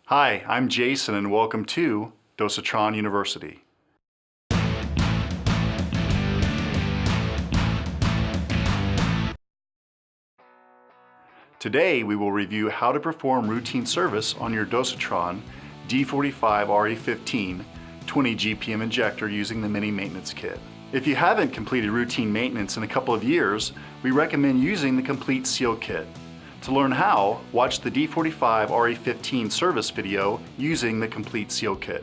Hi, I'm Jason and welcome to Dosatron University. Today we will review how to perform routine service on your Dosatron D45RE15 20 GPM injector using the mini maintenance kit. If you haven't completed routine maintenance in a couple of years, we recommend using the complete seal kit. To learn how, watch the D45RE15 service video using the complete seal kit.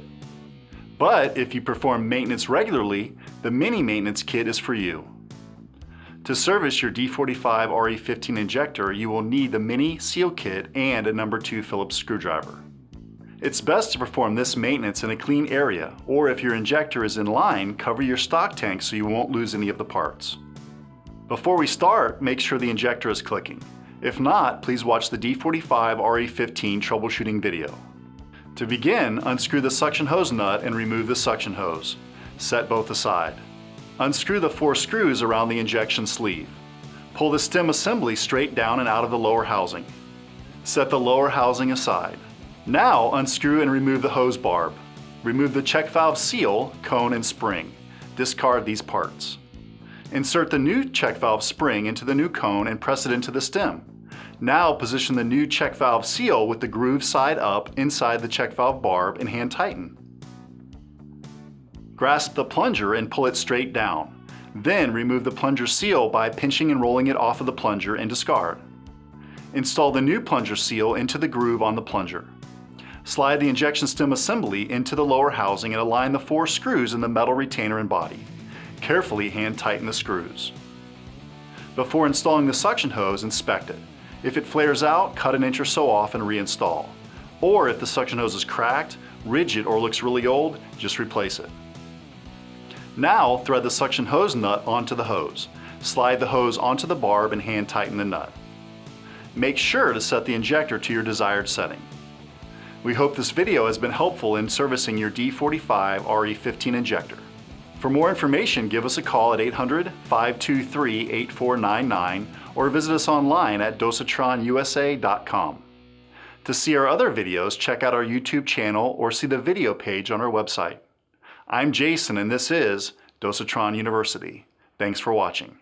But if you perform maintenance regularly, the mini maintenance kit is for you. To service your D45RE15 injector, you will need the mini seal kit and a number 2 Phillips screwdriver. It's best to perform this maintenance in a clean area, or if your injector is in line, cover your stock tank so you won't lose any of the parts. Before we start, make sure the injector is clicking. If not, please watch the D45RE15 troubleshooting video. To begin, unscrew the suction hose nut and remove the suction hose. Set both aside. Unscrew the 4 screws around the injection sleeve. Pull the stem assembly straight down and out of the lower housing. Set the lower housing aside. Now unscrew and remove the hose barb. Remove the check valve seal, cone, and spring. Discard these parts. Insert the new check valve spring into the new cone and press it into the stem. Now position the new check valve seal with the groove side up inside the check valve barb and hand tighten. Grasp the plunger and pull it straight down. Then remove the plunger seal by pinching and rolling it off of the plunger and discard. Install the new plunger seal into the groove on the plunger. Slide the injection stem assembly into the lower housing and align the 4 screws in the metal retainer and body. Carefully hand tighten the screws. Before installing the suction hose, inspect it. If it flares out, cut an inch or so off and reinstall. Or if the suction hose is cracked, rigid, or looks really old, just replace it. Now thread the suction hose nut onto the hose. Slide the hose onto the barb and hand tighten the nut. Make sure to set the injector to your desired setting. We hope this video has been helpful in servicing your D45RE15 injector. For more information, give us a call at 800-523-8499 or visit us online at dosatronusa.com. To see our other videos, check out our YouTube channel or see the video page on our website. I'm Jason and this is Dosatron University. Thanks for watching.